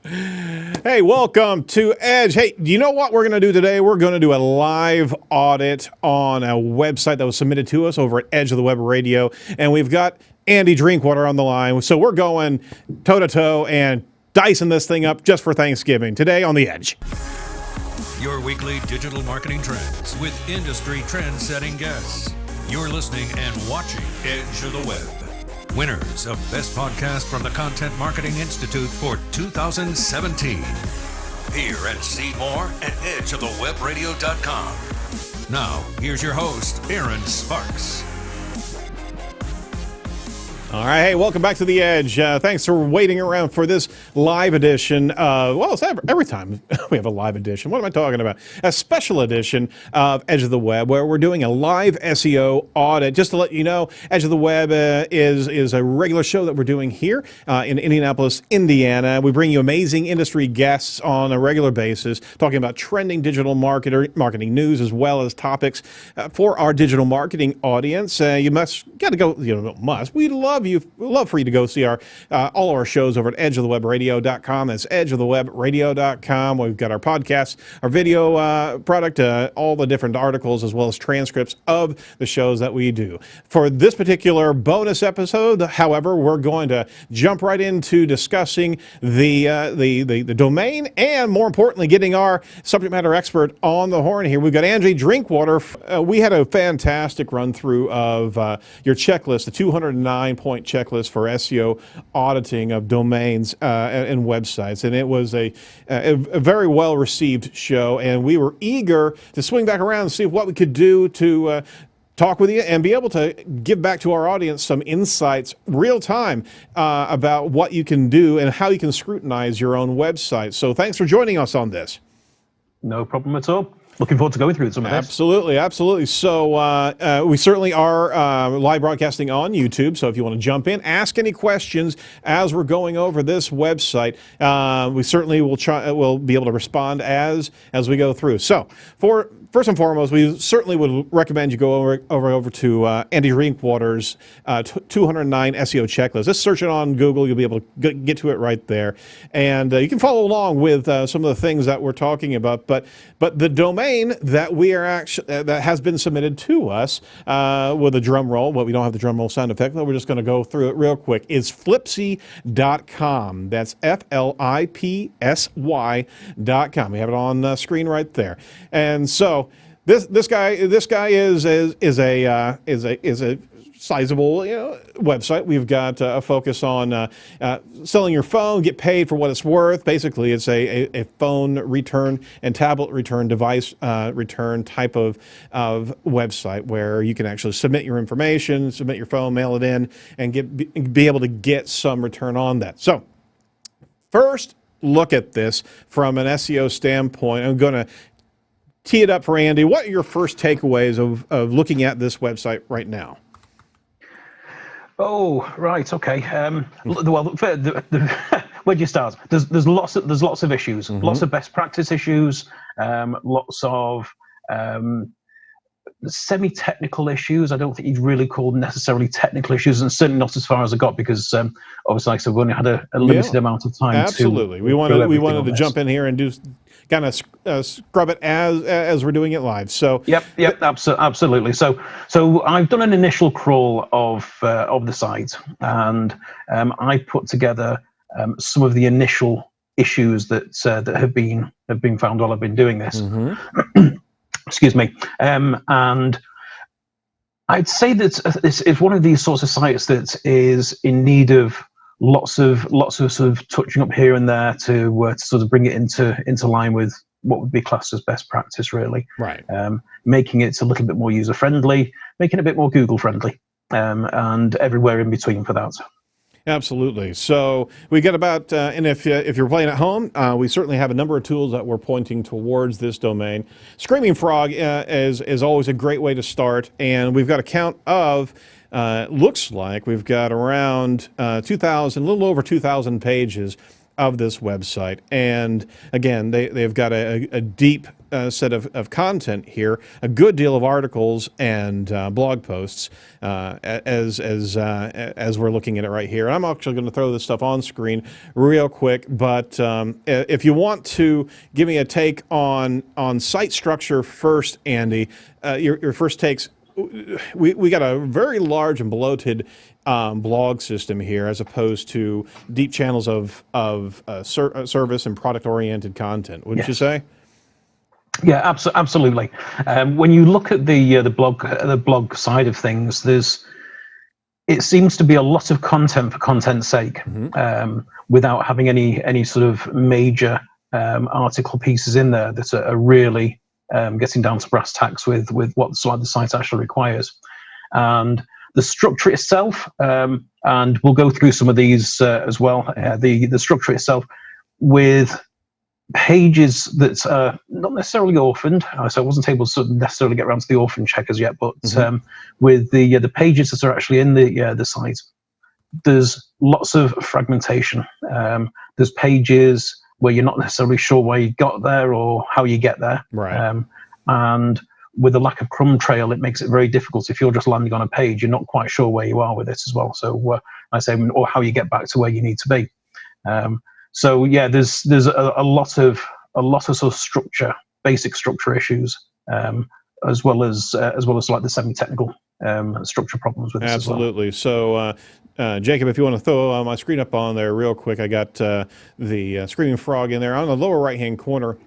Hey, welcome to Edge. Hey, do you know what we're going to do today? We're going to do a live audit on a website that was submitted to us over at Edge of the Web Radio, and we've got Andy Drinkwater on the line. So we're going toe-to-toe and dicing this thing up just for Thanksgiving today on the Edge. Your weekly digital marketing trends with industry trend-setting guests. You're listening and watching Edge of the Web. Winners of Best Podcast from the Content Marketing Institute for 2017. Hear and see more at edgeofthewebradio.com. Now, here's your host, Erin Sparks. All right, hey, welcome back to the Edge. Thanks for waiting around for this live edition. It's every time we have a live edition. What am I talking about? A special edition of Edge of the Web, where we're doing a live SEO audit. Just to let you know, Edge of the Web is a regular show that we're doing here in Indianapolis, Indiana. We bring you amazing industry guests on a regular basis, talking about trending digital marketing news, as well as topics for our digital marketing audience. We love for you to go see all of our shows over at edgeofthewebradio.com. That's edgeofthewebradio.com. We've got our podcasts, our video product, all the different articles, as well as transcripts of the shows that we do. For this particular bonus episode, however, we're going to jump right into discussing the domain, and more importantly, getting our subject matter expert on the horn here. We've got Andy Drinkwater. We had a fantastic run through of your checklist, the 209-point checklist for SEO auditing of domains and websites, and it was a very well received show, and we were eager to swing back around and see what we could do to talk with you and be able to give back to our audience some insights real time about what you can do and how you can scrutinize your own website. So thanks for joining us on this. No problem at all. Looking forward to going through some of this. Absolutely. So we certainly are live broadcasting on YouTube. So if you want to jump in, ask any questions as we're going over this website. We certainly will be able to respond as we go through. So first and foremost, we certainly would recommend you go over to Andy Drinkwater's 209 SEO checklist. Just search it on Google. You'll be able to get to it right there. And you can follow along with some of the things that we're talking about. But the domain that we are that has been submitted to us with a drum roll. Well, we don't have the drum roll sound effect, but we're just going to go through it real quick. Is flipsy.com. That's FLIPSY.com. We have it on the screen right there. And so this guy is a sizable website. We've got a focus on selling your phone, get paid for what it's worth. Basically, it's a phone return and tablet return, device return type of website where you can actually submit your information, submit your phone, mail it in, and be able to get some return on that. So first, look at this from an SEO standpoint. I'm going to tee it up for Andy. What are your first takeaways of looking at this website right now? Oh, right, okay. Well, where do you start? There's lots of issues, lots of best practice issues, lots of semi-technical issues. I don't think you'd really call necessarily technical issues, and certainly not as far as I got, because obviously, like I said, we've only had a limited amount of time. Absolutely, we wanted to jump in here and do kind of scrub it as we're doing it live. So yep, absolutely. So I've done an initial crawl of the site, and I put together some of the initial issues that have been found while I've been doing this. Excuse me. And I'd say that this is one of these sorts of sites that is in need of lots of sort of touching up here and there to sort of bring it into line with what would be classed as best practice, really. Right. Making it a little bit more user friendly, making it a bit more Google friendly, and everywhere in between for that. Absolutely. So we get about, and if you're playing at home, we certainly have a number of tools that we're pointing towards this domain. Screaming Frog is always a great way to start, and we've got a count of, looks like we've got around 2,000, a little over 2,000 pages of this website. And again, they've got a deep set of content here, a good deal of articles and blog posts as we're looking at it right here. And I'm actually going to throw this stuff on screen real quick, but if you want to give me a take on site structure first, Andy, your first takes. We got a very large and bloated blog system here, as opposed to deep channels of service and product-oriented content. Wouldn't you say? Yeah, absolutely. When you look at the blog side of things, it seems to be a lot of content for content's sake, without having any sort of major article pieces in there that are really getting down to brass tacks with what the site actually requires. And the structure itself, and we'll go through some of these as well, the structure itself with pages that are not necessarily orphaned. So I wasn't able to necessarily get around to the orphan checkers yet, but with the pages that are actually in the site, there's lots of fragmentation. There's pages where you're not necessarily sure where you got there or how you get there. Right. And with the lack of crumb trail, it makes it very difficult. If you're just landing on a page, you're not quite sure where you are with it as well. So I say, or how you get back to where you need to be. So yeah, there's a lot of sort of structure, basic structure issues, as well as like the semi-technical structure problems with this. Absolutely. As well. So, Jacob, if you want to throw my screen up on there real quick, I got the Screaming Frog in there. On the lower right-hand corner,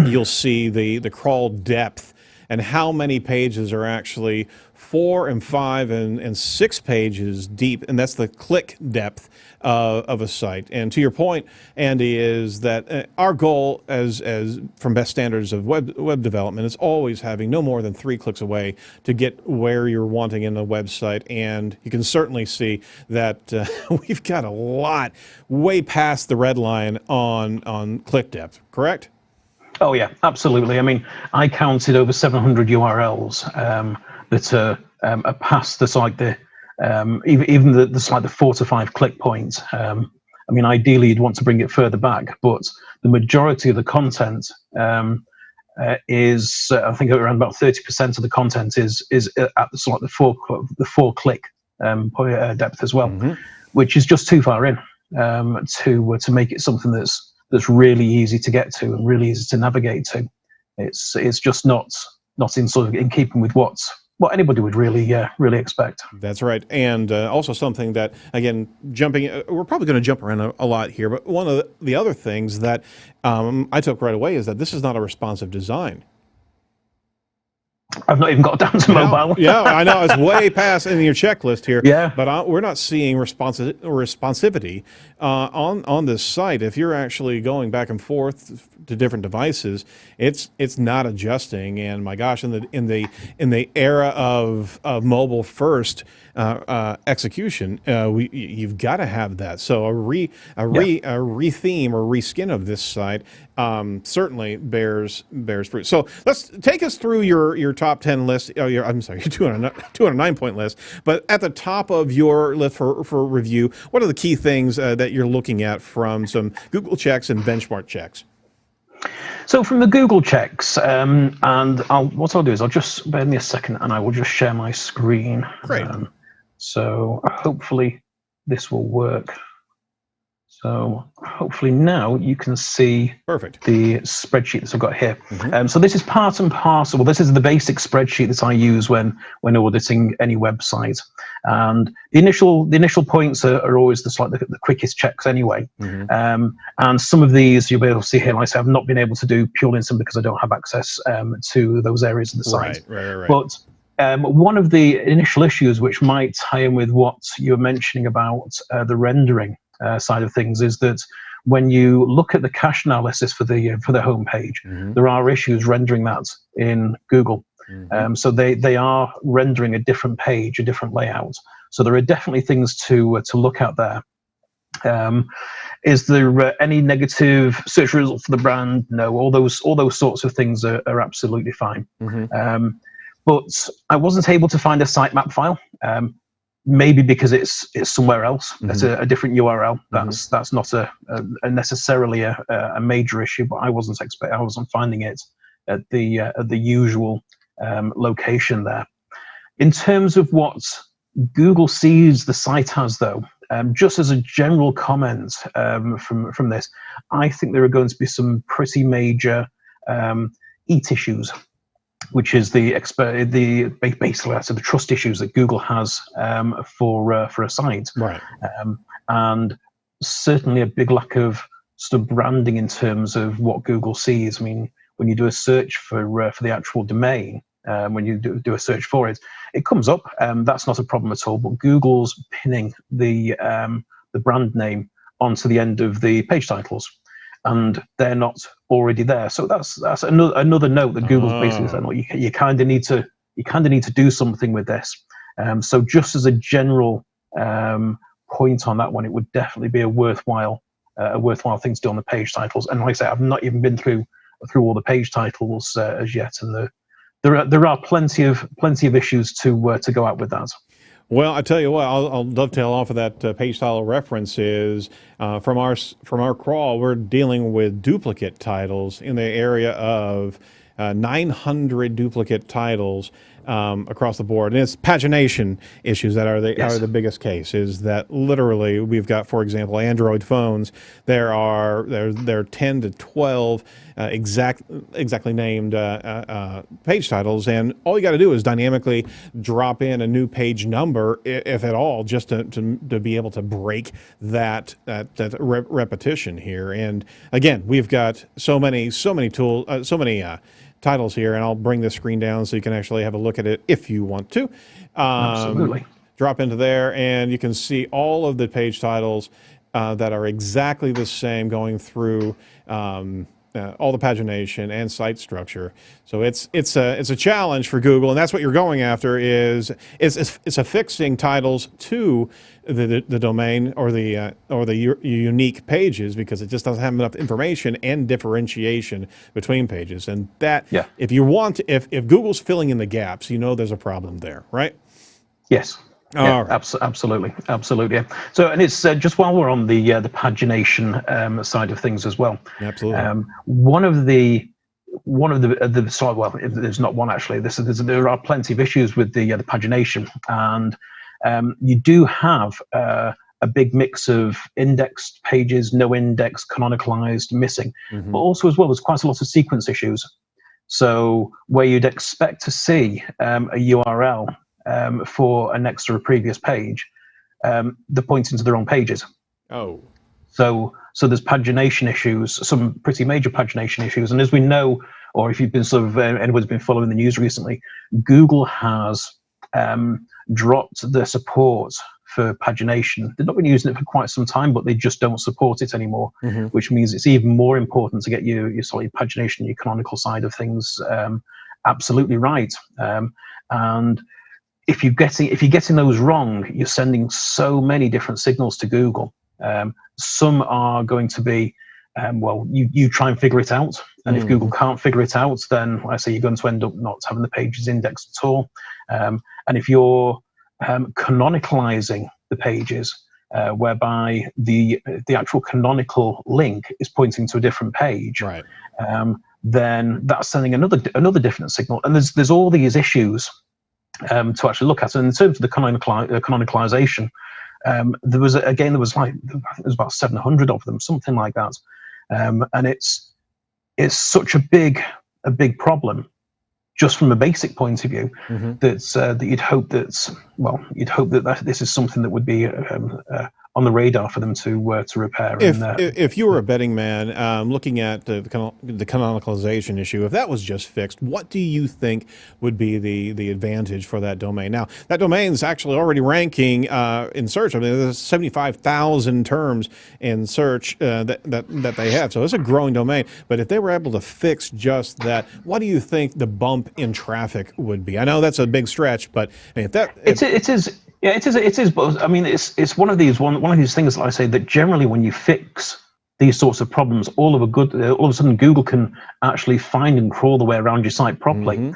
you'll see the crawl depth and how many pages are actually 4 and 5 and 6 pages deep, and that's the click depth of a site. And to your point, Andy, is that our goal as from best standards of web development is always having no more than 3 clicks away to get where you're wanting in the website. And you can certainly see that we've got a lot way past the red line on click depth, correct? Oh yeah, absolutely. I mean, I counted over 700 URLs that are past even the 4 to 5 click points. I mean, ideally you'd want to bring it further back, but the majority of the content is, I think around about 30% of the content is at the 4 click depth as well, which is just too far in to make it something that's really easy to get to and really easy to navigate to. It's just not in keeping with what anybody would really expect. That's right. And also something that, again, we're probably going to jump around a lot here, but one of the other things that I took right away is that this is not a responsive design. I've not even got down to mobile. Yeah, I know. It's way past in your checklist here. Yeah. But we're not seeing responsivity on this site. If you're actually going back and forth to different devices, it's not adjusting. And my gosh, in the era of mobile first execution, you've got to have that. So a retheme or reskin of this site certainly bears fruit. So let's take us through your top 10 list. Your 209 point list. But at the top of your list for review, what are the key things that you're looking at from some Google checks and benchmark checks? So from the Google checks, and what I'll do is I'll just bear me a second, and I will just share my screen. Great. So hopefully this will work. So hopefully now you can see Perfect. The spreadsheet that I've got here. So this is part and parcel. Well, this is the basic spreadsheet that I use when auditing any website. And the initial points are always the quickest checks anyway. And some of these you'll be able to see here, like I say, I've not been able to do purely and simply because I don't have access to those areas of the site. Right. But one of the initial issues which might tie in with what you were mentioning about the rendering side of things is that when you look at the cache analysis for the home page, there are issues rendering that in Google. So they are rendering a different page, a different layout. So there are definitely things to look at there. Is there any negative search results for the brand? No, all those sorts of things are absolutely fine. But I wasn't able to find a sitemap file. Maybe because it's somewhere else. It's a different URL. That's not necessarily a major issue, but I wasn't finding it at the usual location there. In terms of what Google sees the site as, though, just as a general comment from this, I think there are going to be some pretty major EAT issues, which is basically the trust issues that Google has for a site, Right. And certainly a big lack of sort of branding in terms of what Google sees. I mean, when you do a search for the actual domain, when you do a search for it, it comes up. That's not a problem at all. But Google's pinning the brand name onto the end of the page titles, and they're not already there. So that's another note that Google's basically saying, well, you kind of need to do something with this. So just as a general point on that one, it would definitely be a worthwhile thing to do on the page titles. And like I say, I've not even been through all the page titles as yet, and there are plenty of issues to go out with that. Well, I tell you what, I'll dovetail off of that page title reference is from our crawl, we're dealing with duplicate titles in the area of 900 duplicate titles across the board, and it's pagination issues that are the biggest case. Is that literally we've got, for example, Android phones. There are 10 to 12 exactly named page titles, and all you got to do is dynamically drop in a new page number, if at all, just to be able to break that repetition here. And again, we've got so many tools, so many titles here, and I'll bring the screen down so you can actually have a look at it if you want to. Absolutely. Drop into there, and you can see all of the page titles that are exactly the same, going through all the pagination and site structure. So it's a challenge for Google, and that's what you're going after. Is affixing titles to the domain or the unique pages, because it just doesn't have enough information and differentiation between pages. And that, if Google's filling in the gaps, there's a problem there, right? Yes. Yeah, absolutely. Yeah. So, and it's just while we're on the pagination side of things as well. Absolutely. One of the there's not one actually. There are plenty of issues with the pagination, and you do have a big mix of indexed pages, no index, canonicalized, missing, but also as well there's quite a lot of sequence issues. So where you'd expect to see a URL for a next or a previous page, they're pointing to the wrong pages. Oh. So there's pagination issues, some pretty major pagination issues. And as we know, or if you've been anyone's been following the news recently, Google has dropped the support for pagination. They've not been using it for quite some time, but they just don't support it anymore, which means it's even more important to get your pagination, your canonical side of things absolutely right. And if you're getting those wrong, you're sending so many different signals to Google. Some are going to be, you try and figure it out, and if Google can't figure it out, then I say you're going to end up not having the pages indexed at all. And if you're canonicalizing the pages, whereby the actual canonical link is pointing to a different page, right? Then that's sending another different signal. And there's all these issues to actually look at. And in terms of the canonicalization, there was about 700 of them, something like that, and it's such a big problem, just from a basic point of view, that you'd hope that this is something that would be on the radar for them to repair. If you were a betting man, looking at the canonicalization issue, if that was just fixed, what do you think would be the advantage for that domain? Now, that domain is actually already ranking in search. I mean, there's 75,000 terms in search that they have, so it's a growing domain. But if they were able to fix just that, what do you think the bump in traffic would be? I know that's a big stretch, but it is. Yeah, it is. But I mean, it's one of these things, like I say, that generally when you fix these sorts of problems, all of a sudden Google can actually find and crawl the way around your site properly,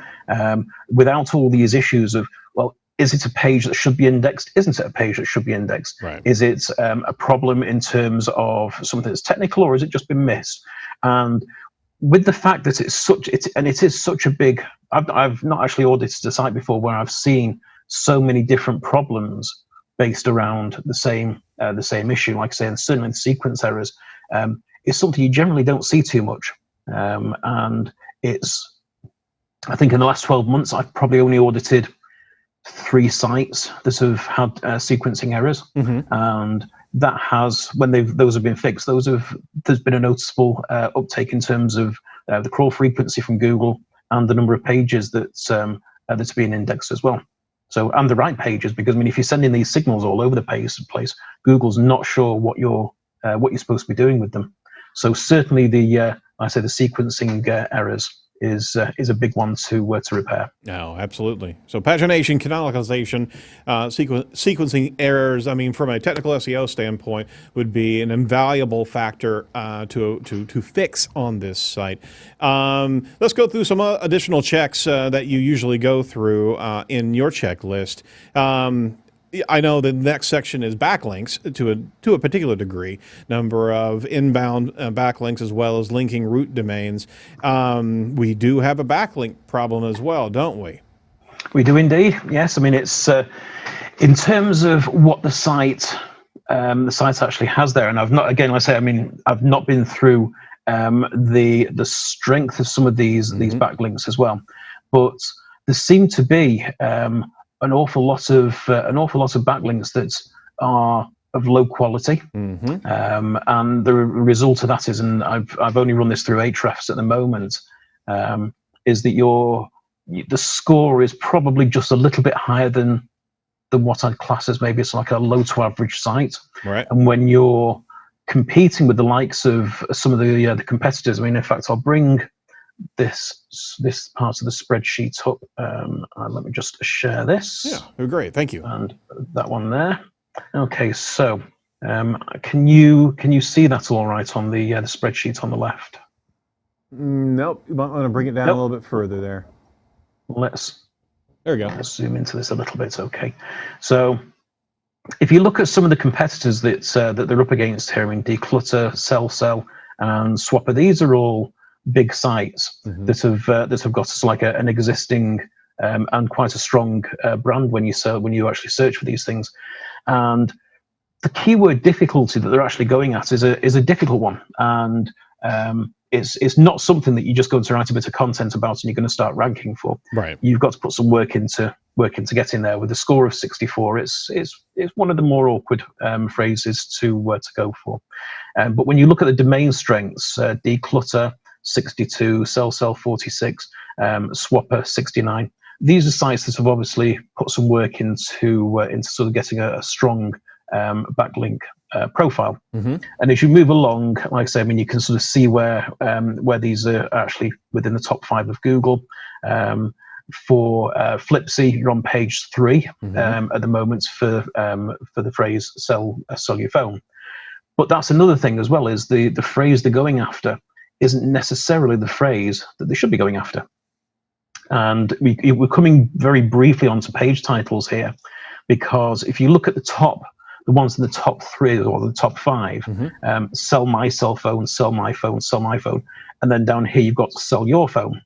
without all these issues of, well, is it a page that should be indexed? Isn't it a page that should be indexed? Right. Is it a problem in terms of something that's technical, or has it just been missed? And with the fact that it is such a big, I've not actually audited a site before where I've seen so many different problems based around the same issue. Like I say, and certainly the sequence errors is something you generally don't see too much. And I think in the last 12 months, I've probably only audited 3 sites that have had sequencing errors, and that has, when those have been fixed, there's been a noticeable uptake in terms of the crawl frequency from Google and the number of pages that's being indexed as well. So, and the right pages, because I mean, if you're sending these signals all over the place, Google's not sure what you're supposed to be doing with them. So certainly the sequencing errors is a big one to repair. No, absolutely. So pagination, canonicalization, sequencing errors, I mean, from a technical SEO standpoint, would be an invaluable factor to fix on this site. Let's go through some additional checks that you usually go through in your checklist. I know the next section is backlinks to a particular degree, number of inbound backlinks as well as linking root domains. We do have a backlink problem as well, don't we? We do indeed. Yes. I mean, it's in terms of what the site actually has there, and I've not, again, let's say, I mean, I've not been through the strength of some of these backlinks as well, but there seem to be an awful lot of backlinks that are of low quality, and the result of that is, and I've only run this through Ahrefs at the moment, is that the score is probably just a little bit higher than what I'd class as maybe it's like a low to average site. Right. And when you're competing with the likes of some of the competitors, I mean, in fact, I'll bring this part of the spreadsheet up. Let me just share this. Yeah, great, thank you. And that one there. Okay, so can you see that all right on the spreadsheet on the left? Nope. You might want to bring it down a little bit further there. There we go. Let's zoom into this a little bit. Okay, so if you look at some of the competitors that they're up against here, in Declutter, Sell, and Swapper, these are all big sites that have got us like an existing and quite a strong brand when you actually search for these things. And the keyword difficulty that they're actually going at is a difficult one, and it's not something that you just go to write a bit of content about and you're going to start ranking for. Right. You've got to put some work into get in there. With a score of 64, it's one of the more awkward phrases to go for. But when you look at the domain strengths, Declutter 62, Sell 46, Swapper 69. These are sites that have obviously put some work into sort of getting a strong backlink profile. And as you move along, like I say, I mean, you can sort of see where these are actually within the top 5 of Google. For Flipsy, you're on page 3 at the moment for the phrase "sell your phone." But that's another thing as well, is the phrase they're going after isn't necessarily the phrase that they should be going after. And we're coming very briefly onto page titles here, because if you look at the ones in the top 3 or the top 5, sell my cell phone, sell my phone, sell my phone, and then down here you've got sell your phone.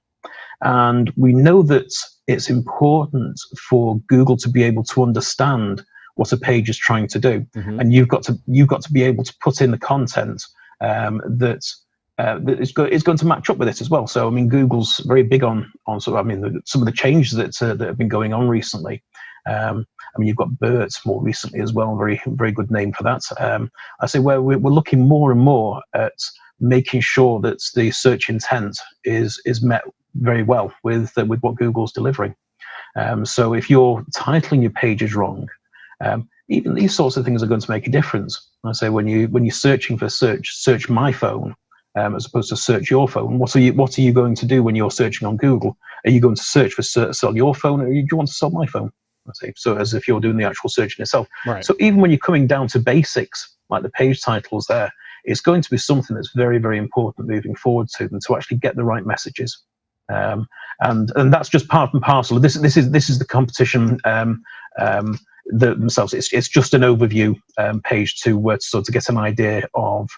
And we know that it's important for Google to be able to understand what a page is trying to do, and you've got to be able to put in the content that is going to match up with it as well. So I mean, Google's very big on sort of, I mean, some of the changes that have been going on recently. I mean, you've got Bert more recently as well, very very good name for that. I say where we're looking more and more at making sure that the search intent is met very well with what Google's delivering. So if you're titling your pages wrong, even these sorts of things are going to make a difference. I say when you're searching for search my phone as opposed to search your phone. What are you going to do when you're searching on Google? Are you going to search for sell your phone, or do you want to sell my phone? I say, so as if you're doing the actual searching itself. Right. So even when you're coming down to basics like the page titles there, it's going to be something that's very very important moving forward to them, to actually get the right messages. And that's just part and parcel. This is the competition themselves. It's just an overview page to sort of get an idea of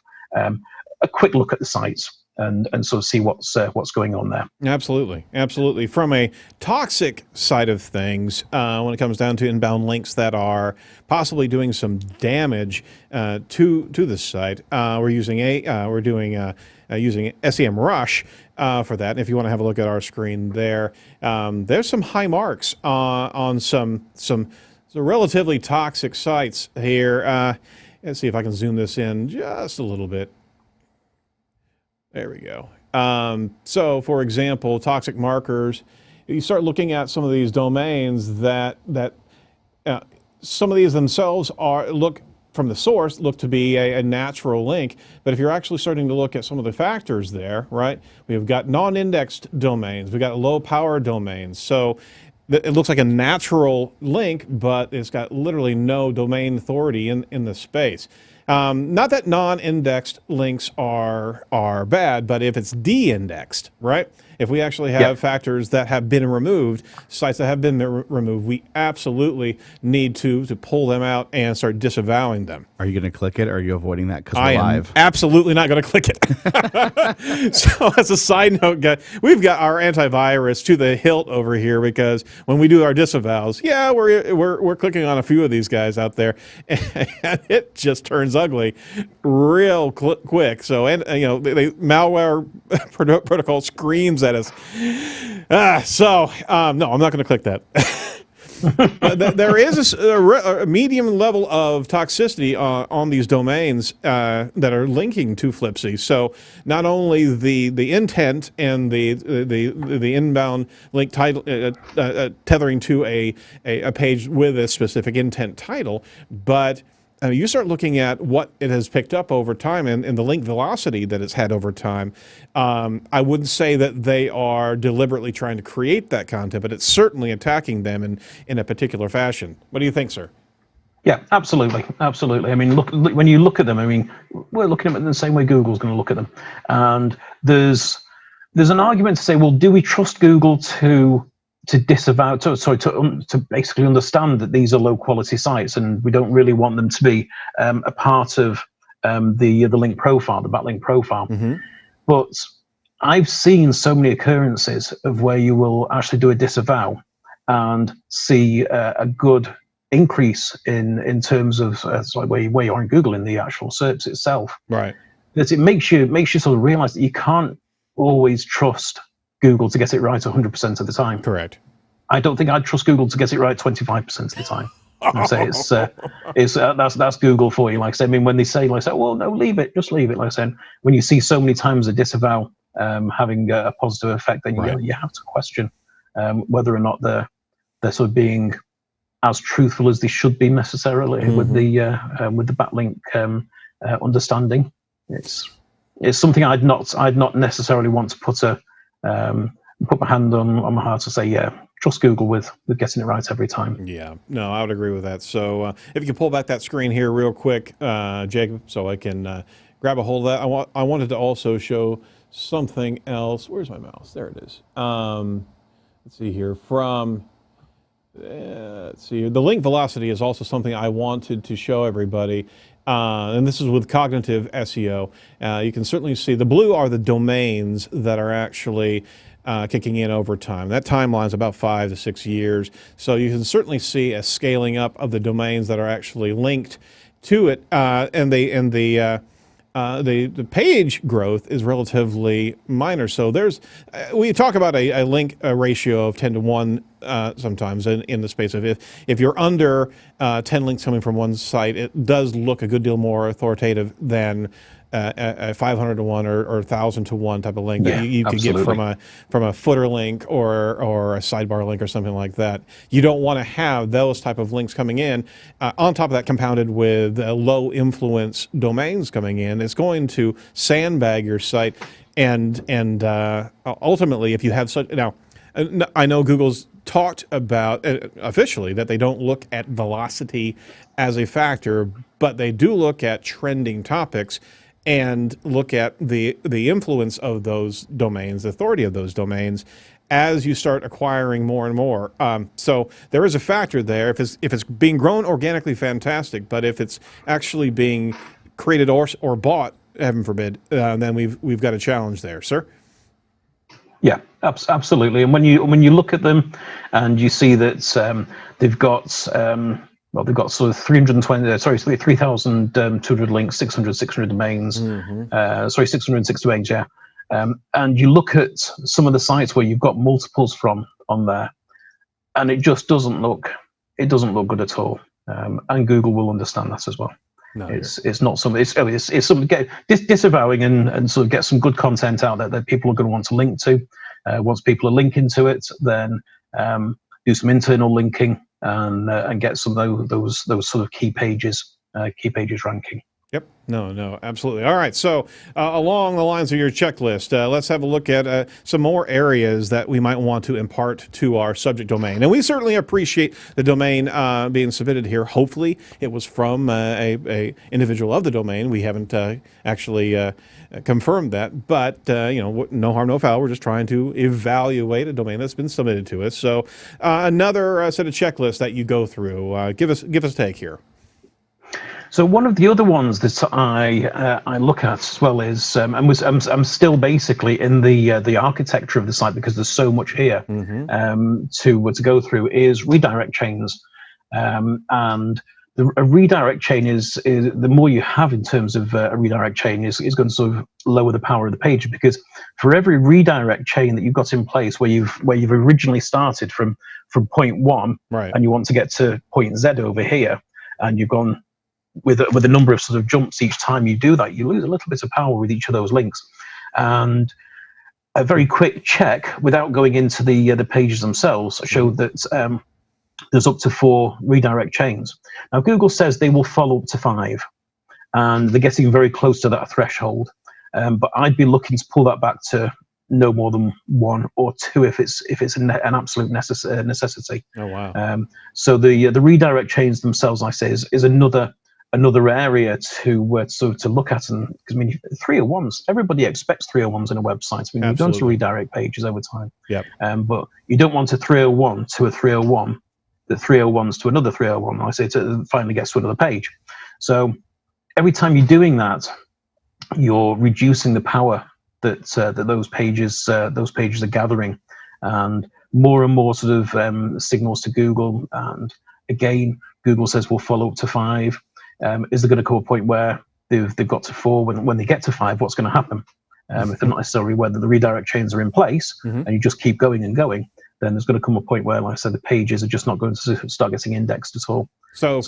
a quick look at the sites. and sort of see what's going on there. Absolutely. From a toxic side of things, when it comes down to inbound links that are possibly doing some damage to the site, we're using using SEM Rush for that. And if you want to have a look at our screen there, there's some high marks on some relatively toxic sites here. Let's see if I can zoom this in just a little bit. There we go. So, for example, toxic markers. You start looking at some of these domains that some of these themselves look from the source look to be a natural link, but if you're actually starting to look at some of the factors there, right? We've got non-indexed domains, we've got low-power domains. So it looks like a natural link, but it's got literally no domain authority in the space. Not that non-indexed links are bad, but if it's de-indexed, right? If we actually have factors that have been removed, sites that have been removed, we absolutely need to pull them out and start disavowing them. Are you going to click it, or are you avoiding that because I we're am live? absolutely not going to click it. So as a side note, guys, we've got our antivirus to the hilt over here, because when we do our disavows, we're clicking on a few of these guys out there, and it just turns ugly real quick. So, and the malware protocol screams at us. No, I'm not going to click that. There is a medium level of toxicity on these domains that are linking to Flipsy. So not only the intent and the inbound link title tethering to a page with a specific intent title, but you start looking at what it has picked up over time and the link velocity that it's had over time. I wouldn't say that they are deliberately trying to create that content, but it's certainly attacking them in a particular fashion. What do you think, sir? Yeah, absolutely. I mean, look when you look at them. I mean, we're looking at them in the same way Google's going to look at them, and there's an argument to say, well, do we trust Google to disavow, to basically understand that these are low quality sites, and we don't really want them to be a part of the link profile, the backlink profile. Mm-hmm. But I've seen so many occurrences of where you will actually do a disavow and see a good increase in terms of where you are in Google in the actual search itself. Right. That it makes you sort of realize that you can't always trust Google to get it right 100% of the time. Correct. I don't think I'd trust Google to get it right 25% of the time. I say that's Google for you. Like I said, I mean, when they say, well, no, leave it, just leave it. Like I said, when you see so many times a disavow having a positive effect, then you have to question whether or not they're sort of being as truthful as they should be necessarily with the backlink understanding. It's something I'd not necessarily want to put my hand on my heart to say, trust Google with getting it right every time. Yeah, no, I would agree with that. So if you can pull back that screen here real quick, Jacob, so I can grab a hold of that. I wanted to also show something else. Where's my mouse? There it is. Let's see here. Let's see here. The link velocity is also something I wanted to show everybody. And this is with cognitive SEO. You can certainly see the blue are the domains that are actually kicking in over time. That timeline is about 5 to 6 years. So you can certainly see a scaling up of the domains that are actually linked to it. And the page growth is relatively minor. So we talk about a link ratio of 10 to 1 sometimes in the space of if you're under 10 links coming from one site, it does look a good deal more authoritative than a 500 to 1 or 1,000 to 1 type of link that you could get from a footer link or a sidebar link or something like that. You don't want to have those type of links coming in. On top of that, compounded with low influence domains coming in, it's going to sandbag your site. And ultimately, if you have such now, I know Google's talked about officially that they don't look at velocity as a factor, but they do look at trending topics and look at the influence of those domains, the authority of those domains, as you start acquiring more and more. So there is a factor there. If it's being grown organically, fantastic. But if it's actually being created or bought heaven forbid, then we've got a challenge there, sir. Yeah, absolutely. And when you look at them, and you see that they've got they've got sort of 3,200 links, 600 domains, 660 domains, yeah. And you look at some of the sites where you've got multiples from on there, and it just doesn't look good at all. And Google will understand that as well. No, it's not something. It's something to get disavowing and sort of get some good content out there that people are going to want to link to. Once people are linking to it, then do some internal linking and get some of those sort of key pages ranking. Yep. No, absolutely. All right. So along the lines of your checklist, let's have a look at some more areas that we might want to impart to our subject domain. And we certainly appreciate the domain being submitted here. Hopefully it was from a individual of the domain. We haven't actually confirmed that, but no harm, no foul. We're just trying to evaluate a domain that's been submitted to us. So another set of checklists that you go through. Give us a take here. So one of the other ones that I look at as well is, I'm still basically in the architecture of the site because there's so much here to go through, is redirect chains, and a redirect chain is the more you have in terms of a redirect chain is going to sort of lower the power of the page, because for every redirect chain that you've got in place where you've originally started from point 1, right, and you want to get to point Z over here, and you've gone with a number of sort of jumps each time you do that, you lose a little bit of power with each of those links. And a very quick check, without going into the pages themselves, showed that there's up to 4 redirect chains. Now Google says they will follow up to 5, and they're getting very close to that threshold. But I'd be looking to pull that back to no more than 1 or 2 if it's an absolute necessity. Oh wow! So the redirect chains themselves, I say, is another area to look at. And because I mean, 301s, everybody expects 301s in a website. I mean, you've done to redirect pages over time. Yep. But you don't want a 301 to a 301, the 301s to another 301. I say it finally gets to another page. So every time you're doing that, you're reducing the power that those pages are gathering, and more sort of signals to Google. And again, Google says we'll follow up to 5. Is there going to come a point where they've got to 4? When they get to 5, what's going to happen? If they're not necessarily whether the redirect chains are in place, and you just keep going and going, then there's going to come a point where, like I said, the pages are just not going to start getting indexed at all. For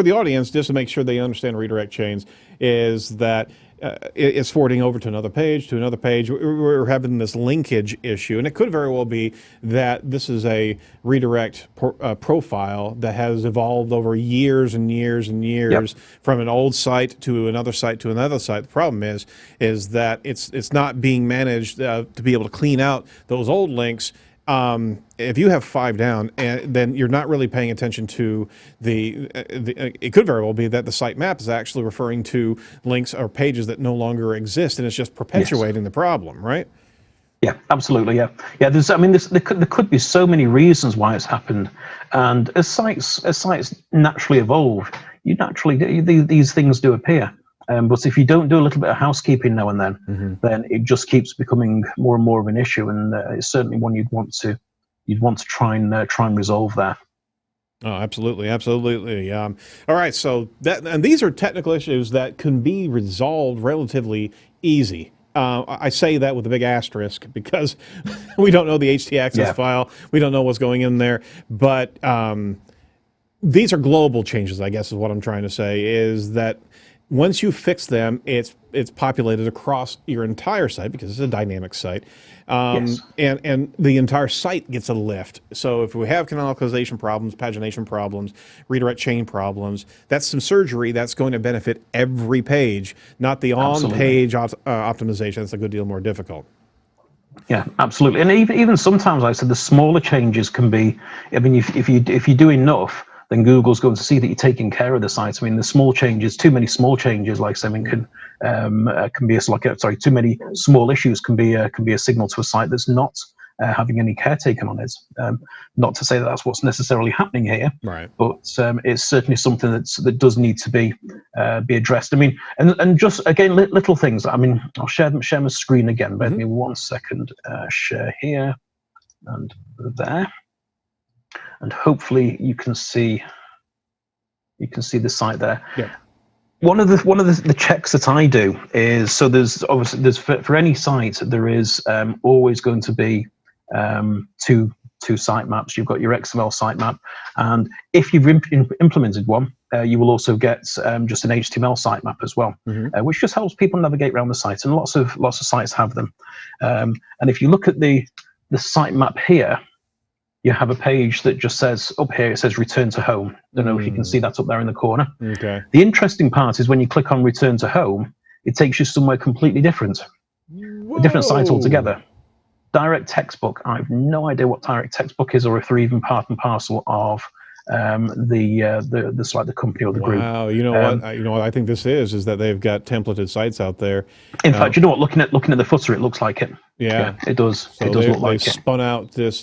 the audience, just to make sure they understand redirect chains, is that it's forwarding over to another page, We're having this linkage issue, and it could very well be that this is a redirect profile that has evolved over years and years and years, from an old site to another site to another site. The problem is that it's not being managed to be able to clean out those old links. If you have 5 down, then you're not really paying attention to it could very well be that the site map is actually referring to links or pages that no longer exist, and it's just perpetuating the problem, right? Yeah, absolutely. Yeah. There could be so many reasons why it's happened, and as sites naturally evolve, these things do appear. But if you don't do a little bit of housekeeping now and then, then it just keeps becoming more and more of an issue, and it's certainly one you'd want to try and resolve that. Oh, absolutely. All right, so and these are technical issues that can be resolved relatively easy. I say that with a big asterisk because we don't know the htaccess file, we don't know what's going in there, but these are global changes, I guess is what I'm trying to say, is that once you fix them, it's populated across your entire site because it's a dynamic site, and the entire site gets a lift. So if we have canonicalization problems, pagination problems, redirect chain problems, that's some surgery that's going to benefit every page, not the on-page optimization. That's a good deal more difficult. Yeah, absolutely. And even sometimes, like I said, the smaller changes can be. I mean, if you do enough, then Google's going to see that you're taking care of the site. I mean, the small changes, too many small changes, like something can be too many small issues can be a signal to a site that's not having any care taken on it. Not to say that that's what's necessarily happening here, Right. but it's certainly something that does need to be addressed. I mean, and just again, little things. I mean, I'll share my screen again. Bear with me 1 second. Share here and there, and hopefully you can see the site there. Yeah. One of the checks that I do is, so there's obviously for any site there is always going to be two sitemaps. You've got your XML sitemap, and if you've implemented one, you will also get just an HTML sitemap as well, which just helps people navigate around the site. And lots of sites have them. And if you look at the sitemap here, you have a page that just says, up here, it says return to home. Don't know if you can see that up there in the corner. Okay. The interesting part is when you click on return to home, it takes you somewhere completely different. A different site altogether. Direct textbook. I have no idea what direct textbook is, or if they're even part and parcel of the company or the group. Wow. You know what I think this is that they've got templated sites out there. In fact, you know what? Looking at the footer, it looks like it. Yeah, it does. So it does look like they it. spun out this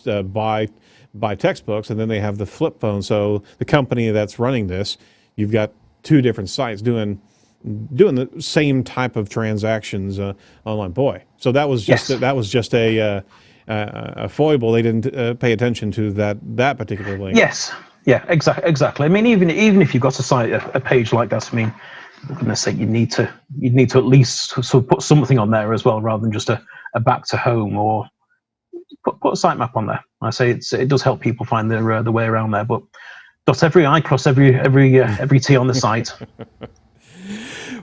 by textbooks, and then they have the flip phone. So the company that's running this, you've got two different sites doing the same type of transactions online. Boy, so that was just a foible. They didn't pay attention to that particular link. Yes. Yeah, exactly. I mean, even if you've got a page like that, I mean, for goodness sake, you need to at least sort of put something on there as well, rather than just a back to home, or put a sitemap on there. I say it does help people find the way around there, but dot every I, cross every T on the site.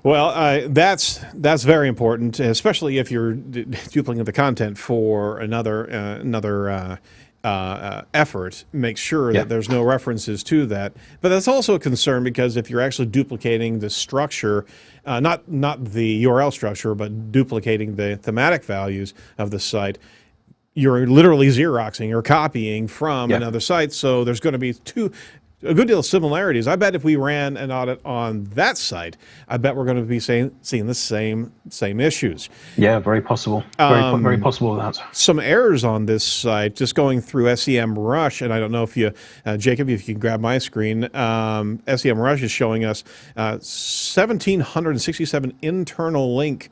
Well, that's very important, especially if you're duplicating the content for another effort. Make sure that there's no references to that. But that's also a concern, because if you're actually duplicating the structure, not the URL structure, but duplicating the thematic values of the site, you're literally Xeroxing or copying from another site. So there's going to be a good deal of similarities. I bet if we ran an audit on that site, I bet we're going to be seeing the same issues. Yeah, very possible. Very possible that. Some errors on this site, just going through SEMrush, and I don't know if you, Jacob, if you can grab my screen. SEMrush is showing us 1,767 internal link.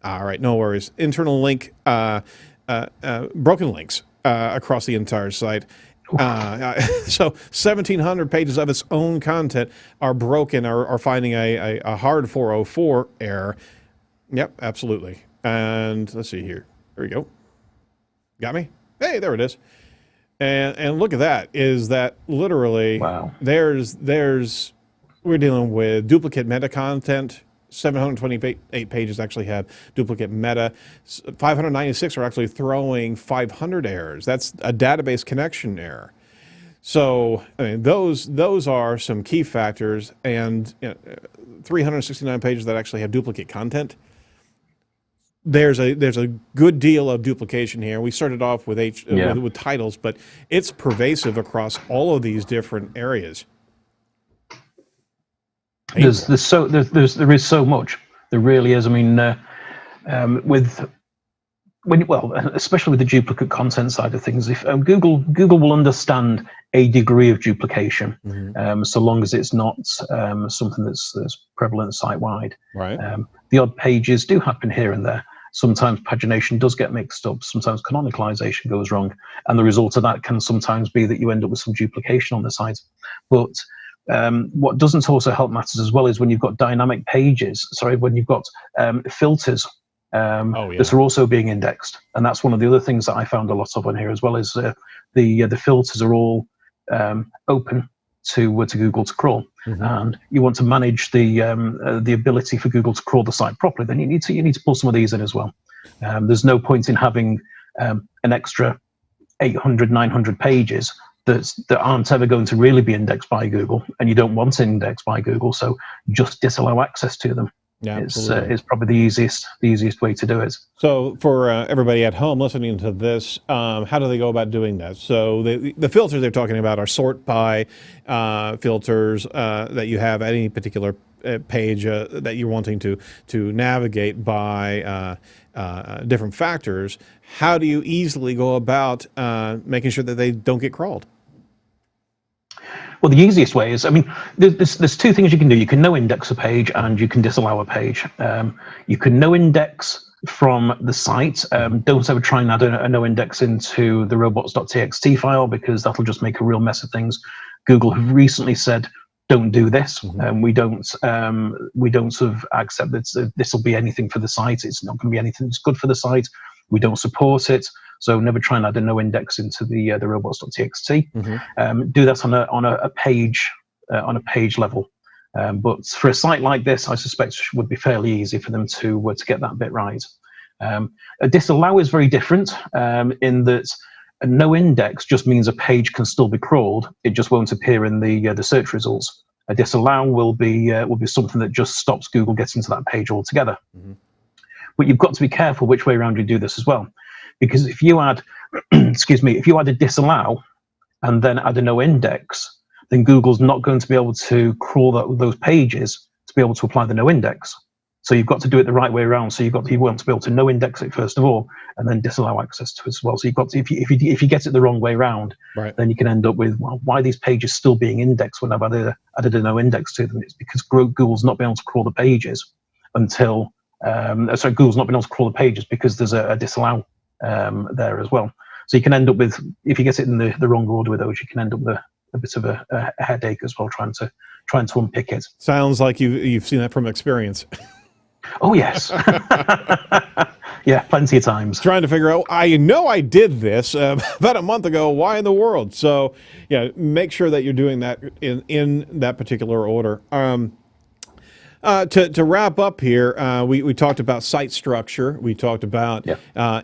All right, no worries. Internal link, broken links across the entire site. So 1,700 pages of its own content are broken, or are finding a hard 404 error. Yep, absolutely. And let's see here. There we go. Got me? Hey, there it is. And look at that. Is that literally? Wow. We're dealing with duplicate meta content. 728 pages actually have duplicate meta. 596 are actually throwing 500 errors. That's a database connection error. So I mean, those are some key factors. And 369 pages that actually have duplicate content. There's a good deal of duplication here. We started off with with titles, but it's pervasive across all of these different areas. There is so much. There really is. I mean, especially with the duplicate content side of things, if Google will understand a degree of duplication, so long as it's not something that's prevalent site wide. Right. The odd pages do happen here and there. Sometimes pagination does get mixed up. Sometimes canonicalization goes wrong, and the result of that can sometimes be that you end up with some duplication on the site. But what doesn't also help matters as well is when you've got dynamic pages. Sorry, when you've got filters that are also being indexed, and that's one of the other things that I found a lot of on here as well. Is the filters are all open to Google to crawl, and you want to manage the ability for Google to crawl the site properly. Then you need to pull some of these in as well. There's no point in having an extra 800, 900 pages that aren't ever going to really be indexed by Google, and you don't want it indexed by Google, so just disallow access to them. Yeah, it's probably the easiest way to do it. So for everybody at home listening to this, how do they go about doing that? So the filters they're talking about are sort by filters that you have at any particular page that you're wanting to navigate by different factors, how do you easily go about making sure that they don't get crawled? Well, the easiest way is, I mean, there's two things you can do. You can no index a page and you can disallow a page. You can no index from the site. Don't ever try and add a no index into the robots.txt file, because that'll just make a real mess of things. Google have recently said, don't do this. We don't sort of accept that this will be anything for the site. It's not going to be anything that's good for the site. We don't support it. So never try and add a no index into the robots.txt. Do that on a page level. But for a site like this, I suspect it would be fairly easy for them to get that bit right. A disallow is very different in that a no index just means a page can still be crawled. It just won't appear in the search results. A disallow will be something that just stops Google getting to that page altogether. But you've got to be careful which way around you do this as well. Because if you add, if you add a disallow and then add a no index, then Google's not going to be able to crawl those pages to be able to apply the no index. So you've got to do it the right way around. So you want to be able to no index it first of all, and then disallow access to it as well. So you've got to, if you get it the wrong way around, then you can end up with, well, why are these pages still being indexed when I've added a no index to them? It's because Google's not been able to crawl the pages until, Google's not been able to crawl the pages because there's a disallow there as well. So you can end up with, if you get it in the wrong order with those, you can end up with a bit of a headache as well, trying to unpick it. Sounds like you've seen that from experience. Oh yes. Yeah, plenty of times. Trying to figure out, I know I did this about a month ago, why in the world? So yeah, make sure that you're doing that in that particular order. To wrap up here, we talked about site structure. We talked about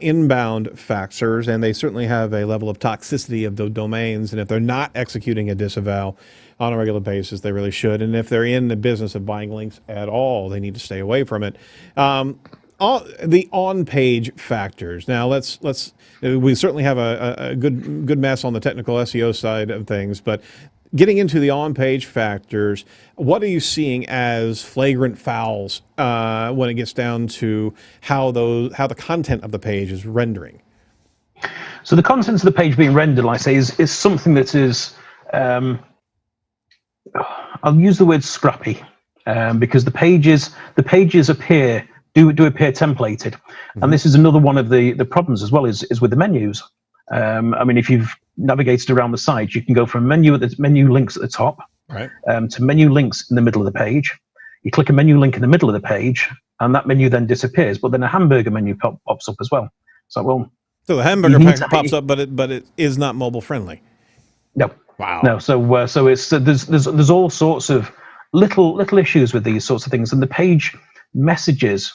inbound factors, and they certainly have a level of toxicity of the domains. And if they're not executing a disavow on a regular basis, they really should. And if they're in the business of buying links at all, they need to stay away from it. The on-page factors. Now, we certainly have a good mess on the technical SEO side of things, but getting into the on-page factors, what are you seeing as flagrant fouls when it gets down to how the content of the page is rendering? So the content of the page being rendered, like I say, is something that is, I'll use the word scrappy, because the pages appear templated, and this is another one of the problems as well, is with the menus. I mean, if you've navigated around the site, you can go from menu links at the top, to menu links in the middle of the page. You click a menu link in the middle of the page, and that menu then disappears. But then a hamburger menu pops up as well. So the hamburger pops up, but it is not mobile friendly. No. Wow. No. So it's there's all sorts of little issues with these sorts of things, and the page messages,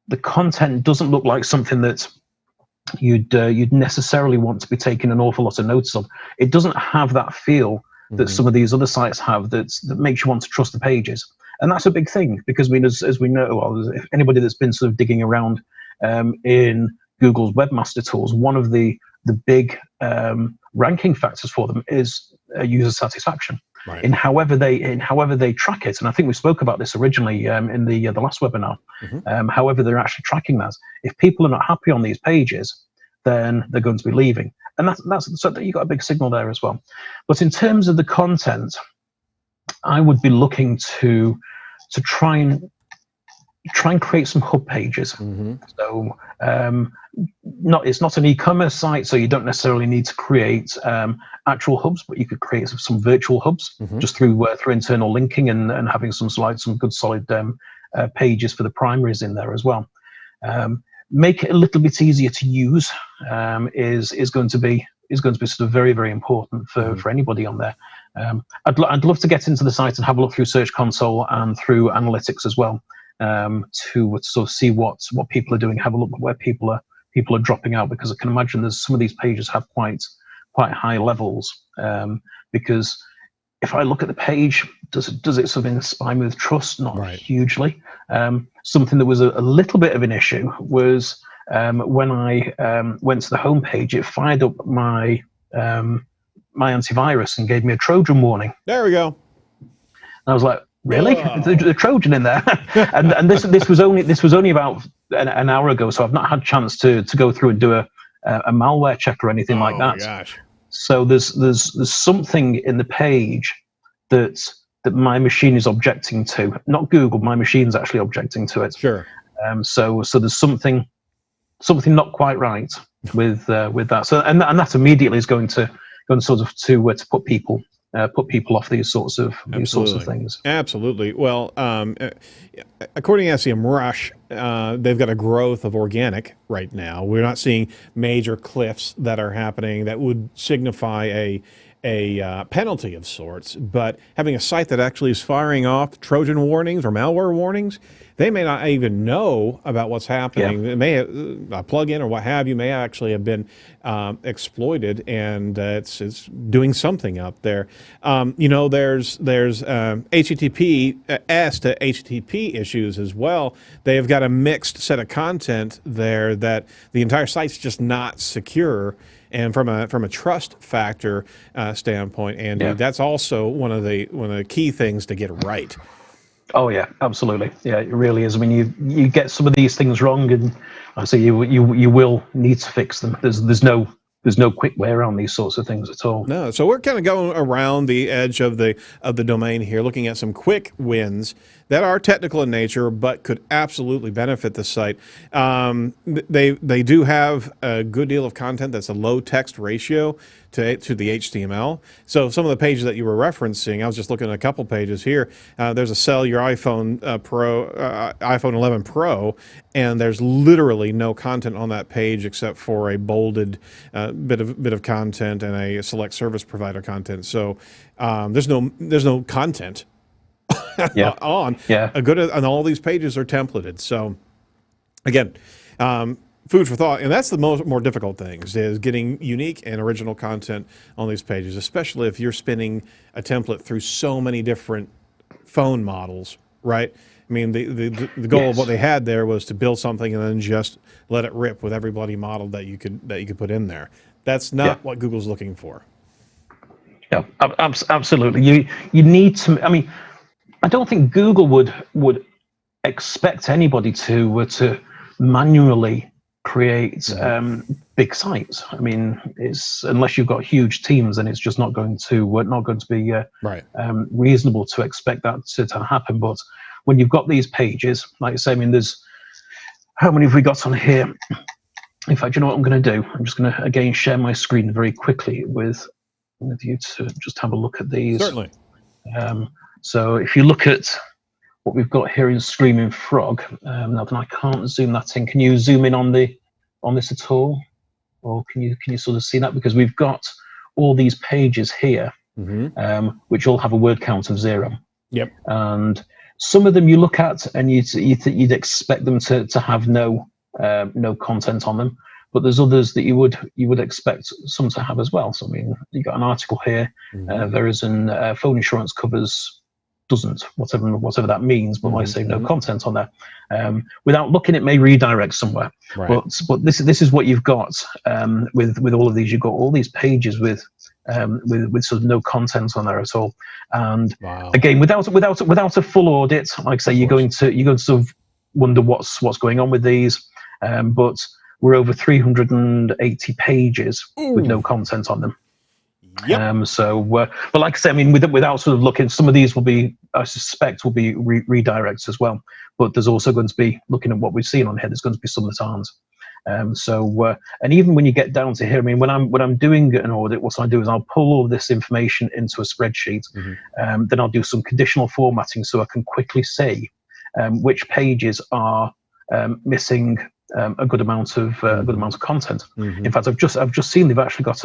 the content doesn't look like something that you'd necessarily want to be taking an awful lot of notice of. It doesn't have that feel that some of these other sites have that makes you want to trust the pages, and that's a big thing, because I mean, as we know, well, if anybody that's been sort of digging around in Google's webmaster tools, one of the big ranking factors for them is user satisfaction. In however they track it, and I think we spoke about this originally in the last webinar. However they're actually tracking that, if people are not happy on these pages, then they're going to be leaving, and that's so you got a big signal there as well. But in terms of the content, I would be looking to try and create some hub pages. So it's not an e-commerce site, so you don't necessarily need to create actual hubs, but you could create some virtual hubs just through internal linking and having some good solid pages for the primaries in there as well. Make it a little bit easier to use is going to be sort of very, very important for anybody on there. I'd love to get into the site and have a look through Search Console and through analytics as well, to sort of see what people are doing, have a look at where people are dropping out, because I can imagine there's some of these pages have quite high levels, because if I look at the page, does it sort of inspire me with trust? Not hugely. Something that was a little bit of an issue was when I went to the home page, it fired up my antivirus and gave me a Trojan warning. There we go. And I was like, really? The Trojan in there? and this was only about an hour ago, so I've not had a chance to go through and do a malware check or anything like that. Oh my gosh. So there's something in the page that my machine is objecting to. Not Google, my machine's actually objecting to it. Sure. So there's something not quite right with that. So and that immediately is going to sort of to put people off these sorts of things. Absolutely. Well, according to SEMrush, they've got a growth of organic right now. We're not seeing major cliffs that are happening that would signify a penalty of sorts, but having a site that actually is firing off Trojan warnings or malware warnings, they may not even know about what's happening. It may have, a plugin or what have you may actually have been exploited, and it's doing something out there. There's HTTPS to HTTP issues as well. They've got a mixed set of content there that the entire site's just not secure. And from a trust factor standpoint, Andy, that's also one of the key things to get right. Oh yeah, absolutely. Yeah, it really is. I mean, you get some of these things wrong, and I say you will need to fix them. There's no quick way around these sorts of things at all. No, so we're kind of going around the edge of the domain here, looking at some quick wins that are technical in nature, but could absolutely benefit the site. They do have a good deal of content that's a low text ratio to the HTML. So some of the pages that you were referencing, I was just looking at a couple pages here. There's a sell your iPhone iPhone 11 Pro, and there's literally no content on that page except for a bolded bit of content and a select service provider content. So there's no content on. And all these pages are templated. So again, food for thought, and that's the more difficult things, is getting unique and original content on these pages, especially if you're spinning a template through so many different phone models, right? I mean, the goal of what they had there was to build something and then just let it rip with every bloody model that you could put in there. That's not what Google's looking for. Yeah, absolutely. You need to. I mean, I don't think Google would expect anybody to manually create big sites. I mean, it's unless you've got huge teams, then it's just not going to be reasonable to expect that to happen. But when you've got these pages, like I say, I mean, there's how many have we got on here? In fact, you know what I'm going to do? I'm just going to again share my screen very quickly with you to just have a look at these. Certainly. So if you look at what we've got here in Screaming Frog, now then I can't zoom that in. Can you zoom in on this at all, or can you sort of see that? Because we've got all these pages here, which all have a word count of 0. Yep. And some of them you look at and you'd expect them to have no content on them, but there's others that you would expect some to have as well. So I mean, you got an article here. There is an phone insurance covers doesn't, whatever that means, but I say no content on there. Without looking, it may redirect somewhere. Right. But this is what you've got with all of these. You've got all these pages with sort of no content on there at all. And again, without a full audit, like I say, you're going to sort of wonder what's going on with these. But we're over 380 pages with no content on them. Yep. But like I say, I mean, without sort of looking, some of these will be, I suspect, will be redirects as well. But there's also going to be, looking at what we've seen on here, there's going to be some that aren't. And even when you get down to here, I mean, when I'm doing an audit, what I do is I'll pull all this information into a spreadsheet. Then I'll do some conditional formatting so I can quickly see which pages are missing a good amount of content. In fact, I've just seen they've actually got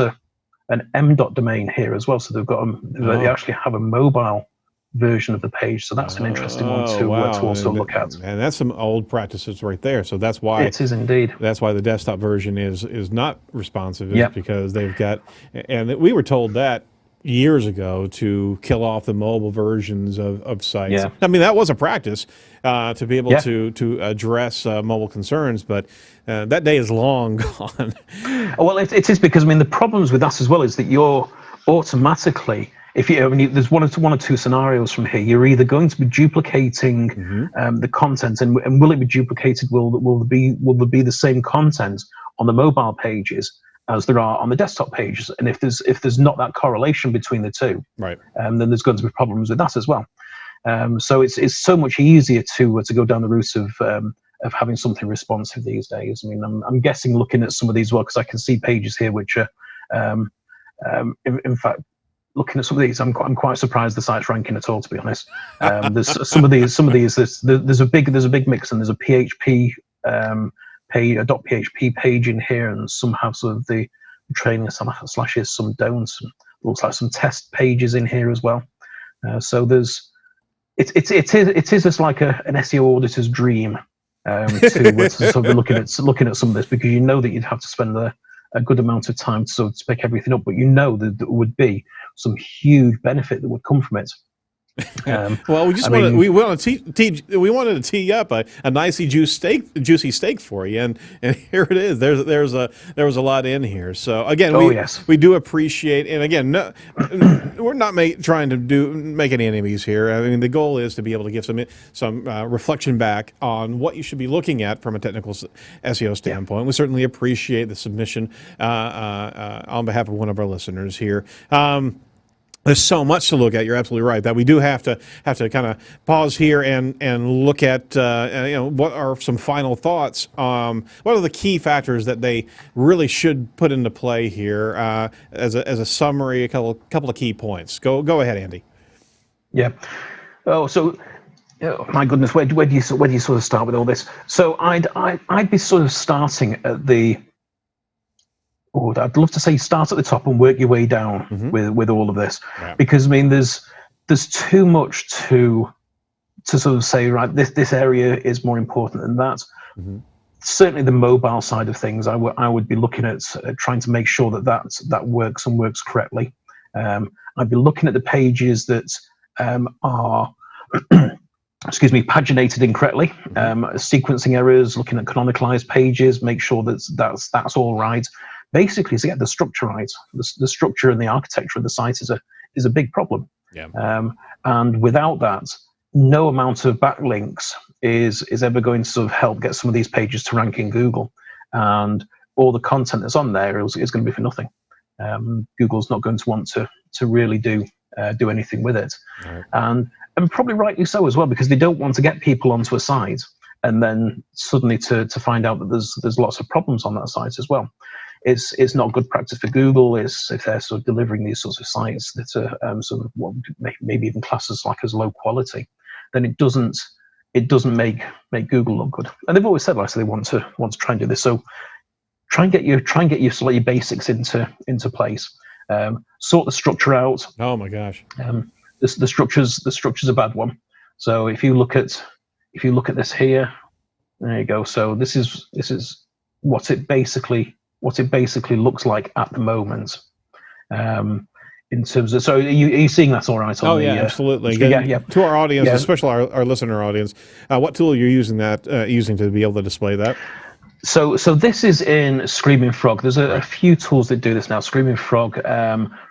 an M.dot domain here as well, so they actually have a mobile version of the page, so that's an interesting one to also look at. And that's some old practices right there. So that's why it is indeed. That's why the desktop version is not responsive, because they've got, and we were told that years ago to kill off the mobile versions of sites. I mean, that was a practice to be able to address mobile concerns, but that day is long gone. Well, it is, because I mean the problems with that as well is that you're automatically if you, I mean, there's one or two scenarios from here. You're either going to be duplicating the content, and will it be duplicated? Will there be the same content on the mobile pages as there are on the desktop pages? And if there's not that correlation between the two, right, then there's going to be problems with that as well. So it's so much easier to go down the route of having something responsive these days. I mean, I'm guessing looking at some of these, well, because I can see pages here which are, in fact, looking at some of these, I'm quite surprised the site's ranking at all, to be honest. There's some of these. There's a big mix, and there's a PHP page, a .php page in here, and some have sort of the training slashes, some don't. Looks like some test pages in here as well. So it is just like an SEO auditor's dream to sort of looking at some of this, because you know that you'd have to spend a good amount of time to sort of pick everything up, but you know that there would be some huge benefit that would come from it. Well, we wanted to tee up a nicely juicy steak for you, and here it is. There was a lot in here. So again, we do appreciate, and again, no, we're not trying to make any enemies here. I mean, the goal is to be able to give some reflection back on what you should be looking at from a technical SEO standpoint. We certainly appreciate the submission on behalf of one of our listeners here. There's so much to look at. You're absolutely right that we do have to kind of pause here and look at what are some final thoughts. What are the key factors that they really should put into play here as a summary? A couple of key points. Go ahead, Andy. Yeah. Oh, so my goodness, where do you sort of start with all this? So I'd be sort of starting at the. Oh, I'd love to say start at the top and work your way down with all of this, because I mean there's too much to sort of say, right, this area is more important than that. Certainly the mobile side of things, I would be looking at trying to make sure that works and works correctly. I'd be looking at the pages that are paginated incorrectly, sequencing errors, looking at canonicalized pages, make sure that's all right. Basically, to get the structure right, the structure and the architecture of the site is a big problem. And without that, no amount of backlinks is ever going to sort of help get some of these pages to rank in Google. And all the content that's on there is going to be for nothing. Google's not going to want to really do anything with it, and probably rightly so as well, because they don't want to get people onto a site and then suddenly to find out that there's lots of problems on that site as well. It's not good practice for Google. If they're sort of delivering these sorts of sites that are sort of maybe even classes like as low quality, then it doesn't make Google look good. And they've always said, like, so they want to try and do this. So try and get your sort of your basics into place. Sort the structure out. Oh my gosh. The structure's a bad one. So if you look at this here, there you go. So this is what it basically looks like at the moment. In terms of, so are you seeing that all right? Absolutely. Yeah. To our audience, especially our listener audience, what tool you're using to be able to display that? So this is in Screaming Frog. There's a few tools that do this now. Screaming Frog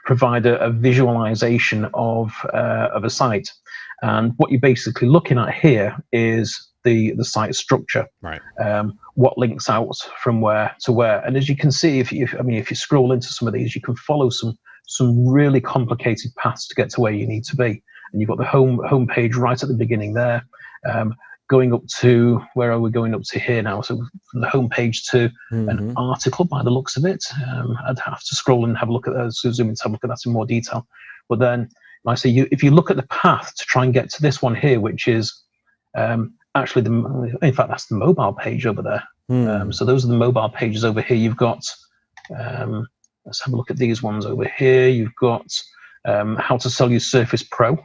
provide a visualization of a site, and what you're basically looking at here is the site structure. Right. What links out from where to where, and as you can see, if you scroll into some of these, you can follow some really complicated paths to get to where you need to be. And you've got the home page right at the beginning there. Going up to, where are we going up to here now? So from the home page to an article by the looks of it. I'd have to scroll and have a look at that, zoom in to have a look at that in more detail. But then, like I say, if you look at the path to try and get to this one here, which is actually in fact, that's the mobile page over there. So those are the mobile pages over here. You've got, let's have a look at these ones over here. You've got how to sell your Surface Pro.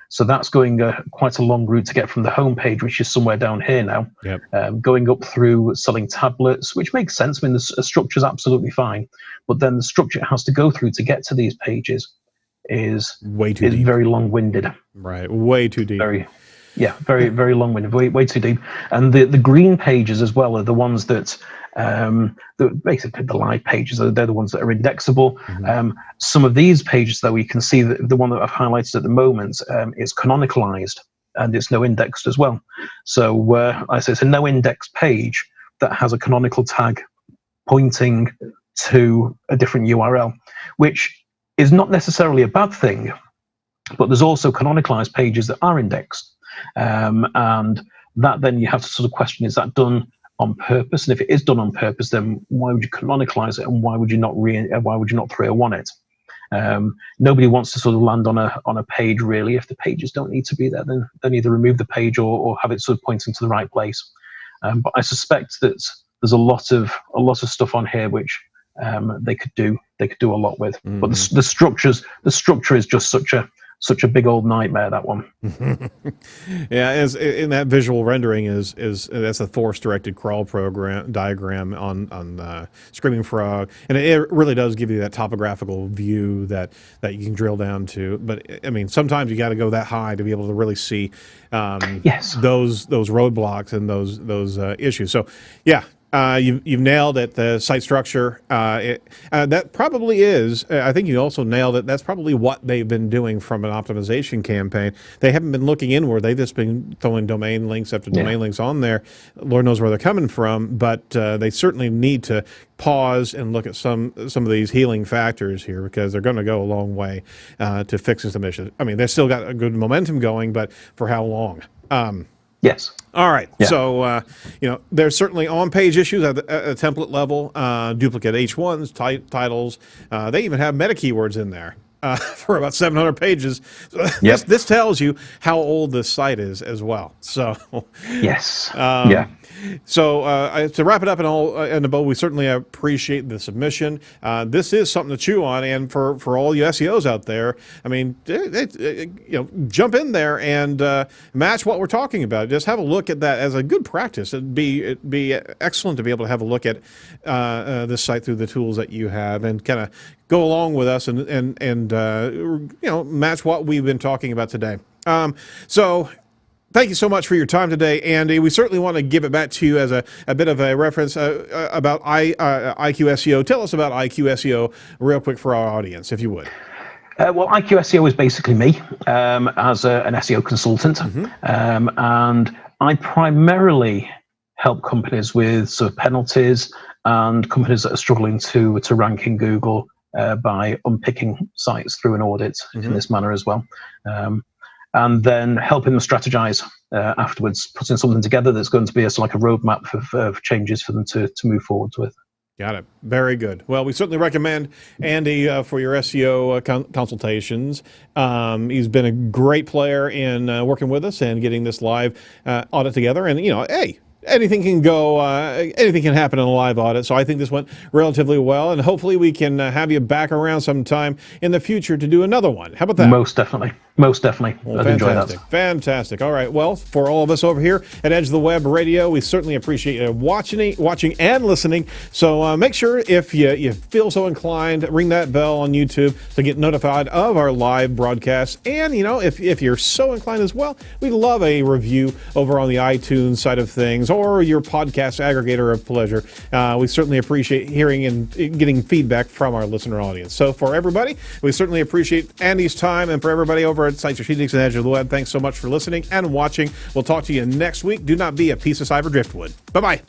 So that's going quite a long route to get from the home page, which is somewhere down here now, going up through selling tablets, which makes sense. I mean, the structure is absolutely fine, but then the structure it has to go through to get to these pages is deep. Very long-winded. Right, way too deep. Very long-winded, way too deep. And the green pages as well are the ones that Basically the live pages, they're the ones that are indexable. Some of these pages, though, we can see that the one that I've highlighted at the moment is canonicalized, and it's no indexed as well. So I say it's a no index page that has a canonical tag pointing to a different URL, which is not necessarily a bad thing, but there's also canonicalized pages that are indexed. And that then you have to sort of question, is that done on purpose? And if it is done on purpose, then why would you canonicalize it, and why would you not 301 it? Nobody wants to sort of land on a page, really. If the pages don't need to be there, then either remove the page or have it sort of pointing to the right place. But I suspect that there's a lot of stuff on here which they could do a lot with. But the structure is just such a big old nightmare, that one. Yeah, as in that visual rendering is that's a force-directed crawl diagram on Screaming Frog, and it really does give you that topographical view that you can drill down to. But I mean, sometimes you got to go that high to be able to really see those roadblocks and those issues. So yeah. You've nailed it. The site structure. That probably is. I think you also nailed it. That's probably what they've been doing from an optimization campaign. They haven't been looking inward. They've just been throwing domain links after domain links on there. Lord knows where they're coming from, but they certainly need to pause and look at some of these healing factors here, because they're going to go a long way to fixing some issues. I mean, they've still got a good momentum going, but for how long? Yes. All right. Yeah. So, there's certainly on-page issues at a template level, duplicate H1s, titles. They even have meta keywords in there for about 700 pages. So this tells you how old this site is as well. So, yes. So to wrap it up in the bow, we certainly appreciate the submission. This is something to chew on, and for all you SEOs out there, I mean, jump in there and match what we're talking about. Just have a look at that as a good practice. It'd be excellent to be able to have a look at this site through the tools that you have, and kind of go along with us and match what we've been talking about today. So. Thank you so much for your time today, Andy. We certainly want to give it back to you as a bit of a reference about IQ SEO. Tell us about IQ SEO real quick for our audience, if you would. Well, IQ SEO is basically me as an SEO consultant, and I primarily help companies with sort of penalties and companies that are struggling to rank in Google by unpicking sites through an audit in this manner as well. And then helping them strategize afterwards, putting something together that's going to be like a roadmap of changes for them to move forward with. Got it. Very good. Well, we certainly recommend Andy for your SEO consultations. He's been a great player in working with us and getting this live audit together. And, hey, anything can go, anything can happen in a live audit. So I think this went relatively well, and hopefully we can have you back around sometime in the future to do another one. How about that? Most definitely. Well, I'd enjoy that. Fantastic. All right. Well, for all of us over here at Edge of the Web Radio, we certainly appreciate you watching and listening. So make sure if you feel so inclined, ring that bell on YouTube to get notified of our live broadcasts. And, if you're so inclined as well, we love a review over on the iTunes side of things or your podcast aggregator of pleasure. We certainly appreciate hearing and getting feedback from our listener audience. So for everybody, we certainly appreciate Andy's time, and for everybody over at Site Strategics and Edge of the Web, thanks so much for listening and watching. We'll talk to you next week. Do not be a piece of cyber driftwood. Bye-bye.